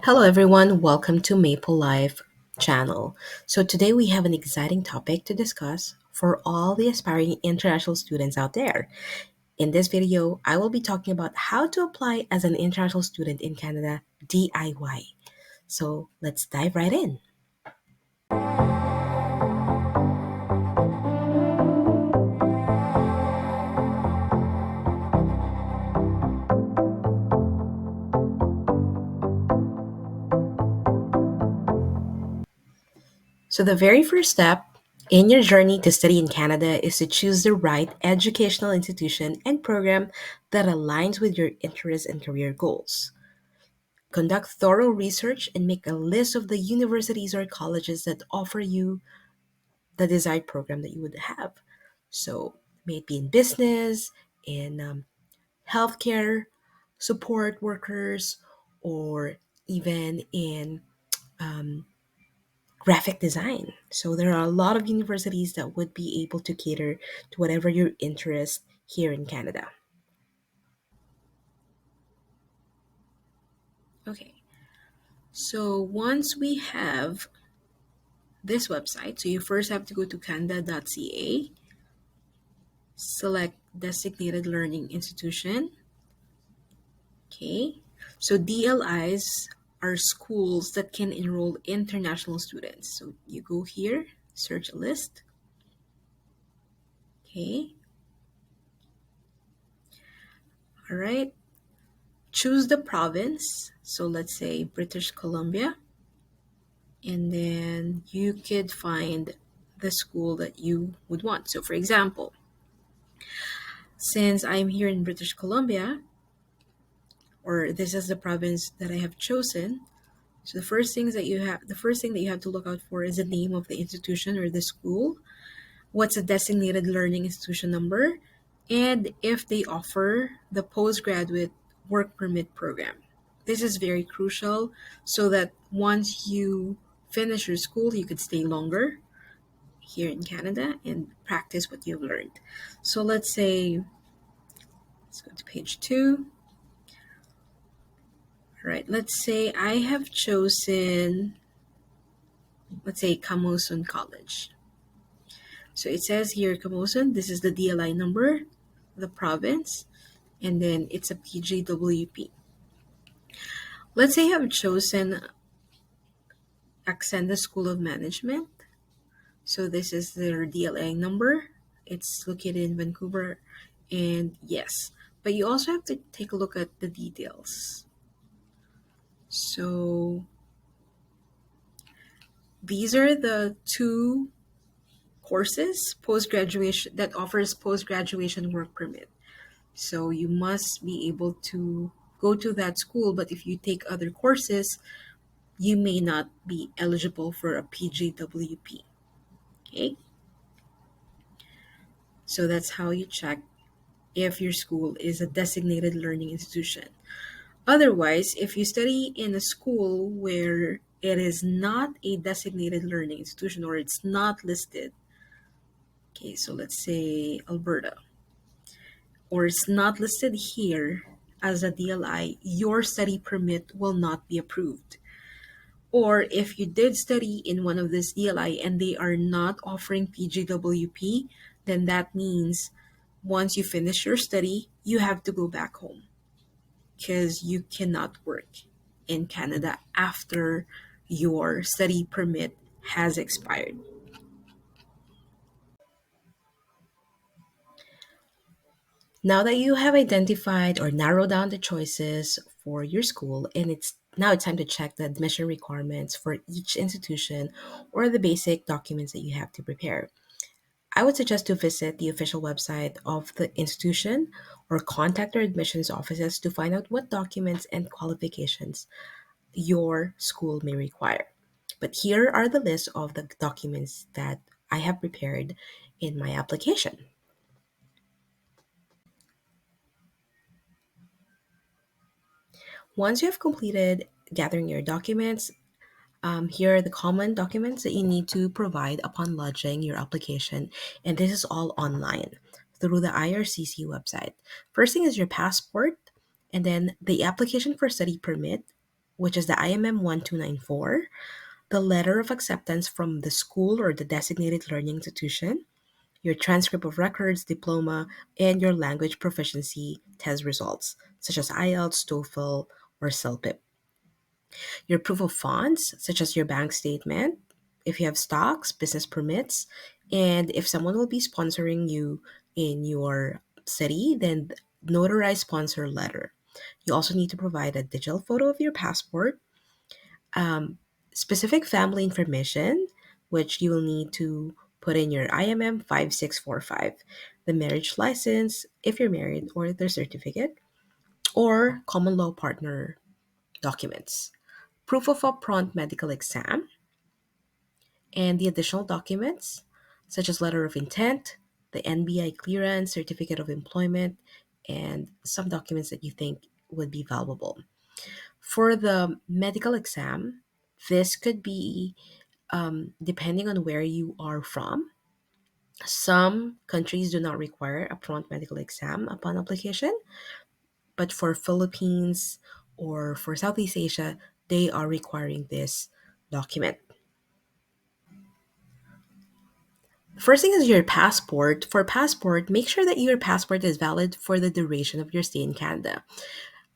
Hello everyone, welcome to Maplelyf channel. So today we have an exciting topic to discuss for all the aspiring international students out there. In this video, I will be talking about how to apply as an international student in Canada DIY. So let's dive right in. So the very first step in your journey to study in Canada is to choose the right educational institution and program that aligns with your interests and career goals. Conduct thorough research and make a list of the universities or colleges that offer you the desired program that you would have. So, may it be in business, in healthcare, support workers, or even in um, graphic design. So, there are a lot of universities that would be able to cater to whatever your interest here in Canada. Okay, so once we have this website, so you first have to go to canada.ca, select designated learning institution. Okay, so DLIs are schools that can enroll international students. So you go here, search a list. Okay, all right, choose the province. So let's say British Columbia, and then you could find the school that you would want. So for example, since I'm here in British Columbia, or this is the province that I have chosen. So the first thing that you have to look out for is the name of the institution or the school, what's the designated learning institution number, and if they offer the postgraduate work permit program. This is very crucial so that once you finish your school, you could stay longer here in Canada and practice what you've learned. So let's go to page 2. All right, let's say I have chosen, let's say, Camosun College. So it says here Camosun, this is the DLI number, the province, and then it's a PGWP. Let's say I've chosen Accenda School of Management. So this is their DLA number. It's located in Vancouver, and yes, but you also have to take a look at the details. So these are the two courses post graduation that offers post graduation work permit. So you must be able to go to that school, but if you take other courses, you may not be eligible for a PGWP. Okay, so that's how you check if your school is a designated learning institution. Otherwise, if you study in a school where it is not a designated learning institution or it's not listed, okay, so let's say Alberta, or it's not listed here as a DLI, your study permit will not be approved. Or if you did study in one of this DLI and they are not offering PGWP, then that means once you finish your study, you have to go back home because you cannot work in Canada after your study permit has expired. Now that you have identified or narrowed down the choices for your school, and it's time to check the admission requirements for each institution or the basic documents that you have to prepare. I would suggest to visit the official website of the institution or contact their admissions offices to find out what documents and qualifications your school may require. But here are the list of the documents that I have prepared in my application. Once you have completed gathering your documents, here are the common documents that you need to provide upon lodging your application, and this is all online through the IRCC website. First thing is your passport, and then the application for study permit, which is the IMM 1294, the letter of acceptance from the school or the designated learning institution, your transcript of records, diploma, and your language proficiency test results, such as IELTS, TOEFL, or CELPIP. Your proof of funds, such as your bank statement, if you have stocks, business permits, and if someone will be sponsoring you in your city, then notarized sponsor letter. You also need to provide a digital photo of your passport, um, specific family information, which you will need to put in your IMM 5645, the marriage license if you're married, or the certificate, or common law partner documents, proof of upfront medical exam, and the additional documents, such as letter of intent, the NBI clearance, certificate of employment, and some documents that you think would be valuable. For the medical exam, this could be depending on where you are from. Some countries do not require upfront medical exam upon application, but for Philippines or for Southeast Asia, they are requiring this document. First thing is your passport. For passport, make sure that your passport is valid for the duration of your stay in Canada.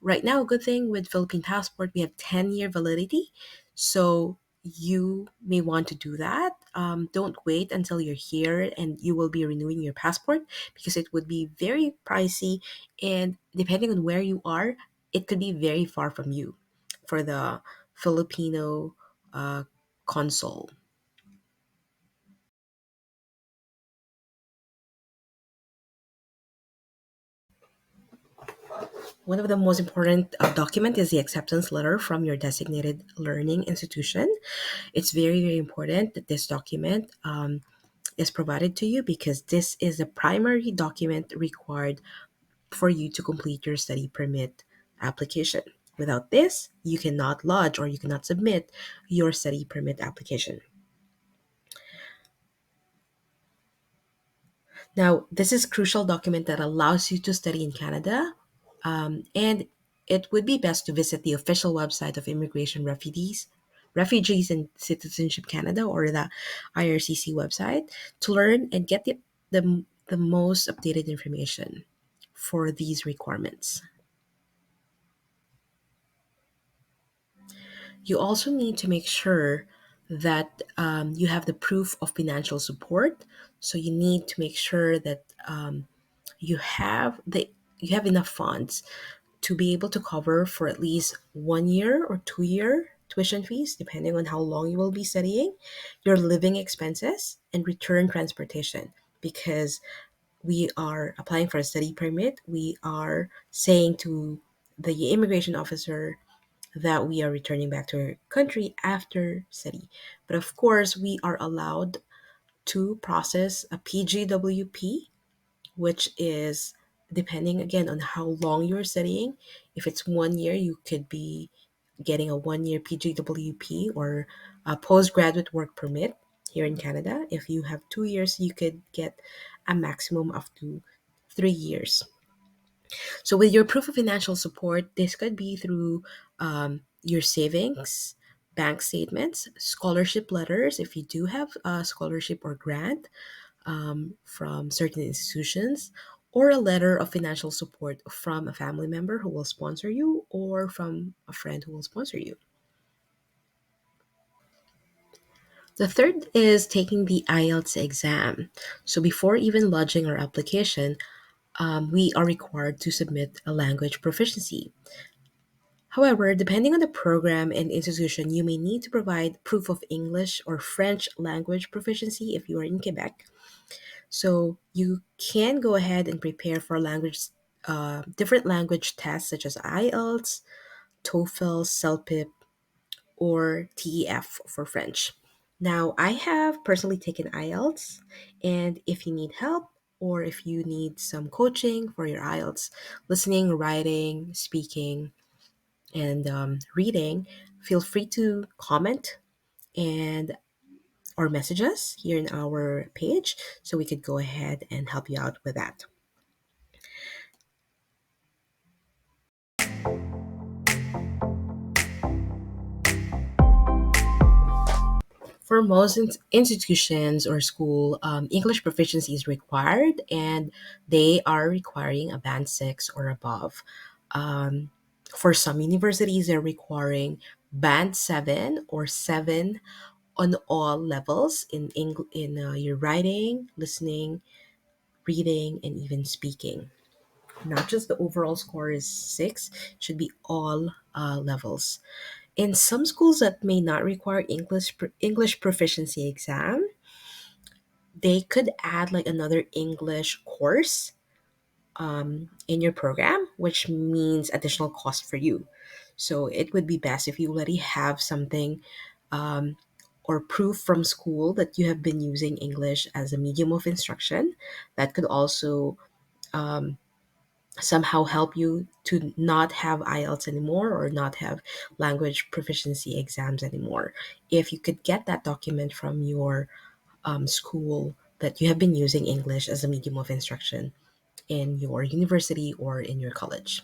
Right now, a good thing with Philippine passport, we have 10-year validity. So you may want to do that. Don't wait until you're here and you will be renewing your passport, because it would be very pricey. And depending on where you are, it could be very far from you for the Filipino uh, consul. One of the most important document is the acceptance letter from your designated learning institution. It's very, very important that this document is provided to you, because this is the primary document required for you to complete your study permit application. Without this, you cannot lodge or you cannot submit your study permit application. Now, this is a crucial document that allows you to study in Canada, and it would be best to visit the official website of Refugees and Citizenship Canada, or the IRCC website, to learn and get the most updated information for these requirements. You also need to make sure that you have the proof of financial support. So you need to make sure that you have the you have enough funds to be able to cover for at least 1 year or 2 year tuition fees, depending on how long you will be studying, your living expenses, and return transportation. Because we are applying for a study permit, we are saying to the immigration officer that we are returning back to our country after study. But of course, we are allowed to process a PGWP, which is depending again on how long you're studying. If it's 1 year, you could be getting a 1 year PGWP, or a postgraduate work permit here in Canada. If you have 2 years, you could get a maximum of 3 years. So, with your proof of financial support, this could be through your savings, bank statements, scholarship letters, if you do have a scholarship or grant from certain institutions, or a letter of financial support from a family member who will sponsor you, or from a friend who will sponsor you. The third is taking the IELTS exam. So, before even lodging our application, we are required to submit a language proficiency. However, depending on the program and institution, you may need to provide proof of English or French language proficiency if you are in Quebec. So you can go ahead and prepare for different language tests such as IELTS, TOEFL, CELPIP, or TEF for French. Now, I have personally taken IELTS, and if you need help or if you need some coaching for your IELTS, listening, writing, speaking, and reading, feel free to comment and or message us here in our page, so we could go ahead and help you out with that. For most institutions or school, English proficiency is required, and they are requiring a band 6 or above. Um, for some universities, they're requiring band 7 or 7 on all levels in your writing, listening, reading, and even speaking. Not just the overall score is 6, it should be all levels. In some schools that may not require English proficiency exam, they could add like another English course in your program, which means additional cost for you. So it would be best if you already have something um, or proof from school that you have been using English as a medium of instruction. That could also um, somehow help you to not have IELTS anymore or not have language proficiency exams anymore. If you could get that document from your school that you have been using English as a medium of instruction in your university or in your college.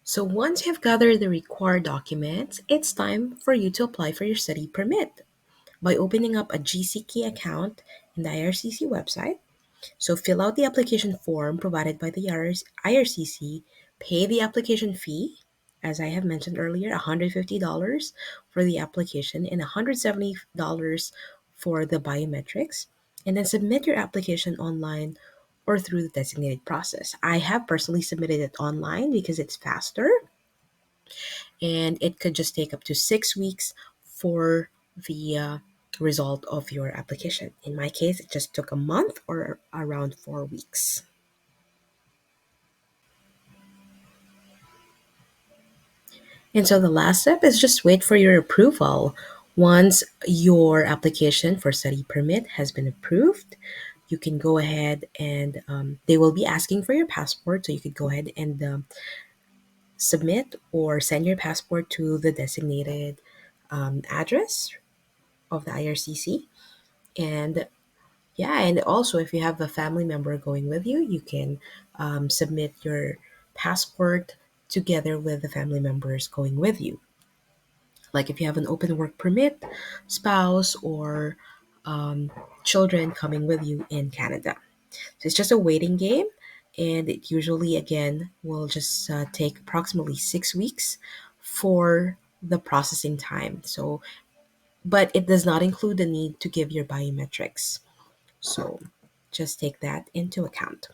So once you've gathered the required documents, it's time for you to apply for your study permit by opening up a GCK account in the IRCC website. So fill out the application form provided by the IRCC, pay the application fee, as I have mentioned earlier, $150 for the application and $170 for the biometrics, and then submit your application online or through the designated process. I have personally submitted it online because it's faster and it could just take up to 6 weeks for the result of your application. In my case, it just took a month or around 4 weeks. And so the last step is just wait for your approval. Once your application for study permit has been approved, you can go ahead and they will be asking for your passport. So you could go ahead and submit or send your passport to the designated address of the IRCC. And yeah, and also if you have a family member going with you, you can submit your passport together with the family members going with you. Like if you have an open work permit, spouse, or children coming with you in Canada. So it's just a waiting game, and it usually, again, will just take approximately 6 weeks for the processing time. So, but it does not include the need to give your biometrics. So just take that into account.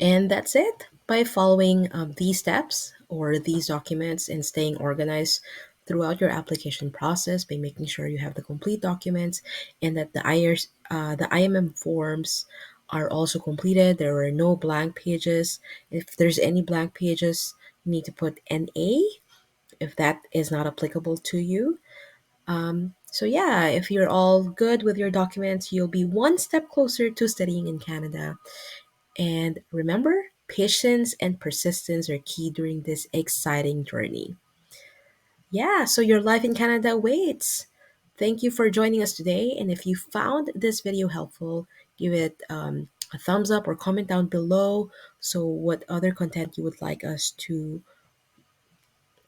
And that's it. By following these steps or these documents and staying organized throughout your application process by making sure you have the complete documents and that the IMM forms are also completed. There are no blank pages. If there's any blank pages, you need to put NA if that is not applicable to you. So yeah, if you're all good with your documents, you'll be one step closer to studying in Canada. And remember, patience and persistence are key during this exciting journey. Yeah, so your life in Canada waits. Thank you for joining us today. And if you found this video helpful, give it a thumbs up or comment down below. So, what other content you would like us to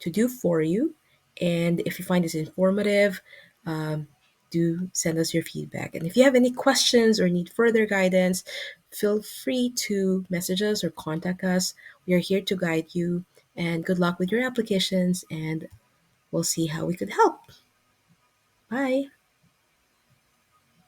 do for you. And if you find this informative, um, do send us your feedback. And if you have any questions or need further guidance, feel free to message us or contact us. We are here to guide you. And good luck with your applications, and we'll see how we could help. Bye.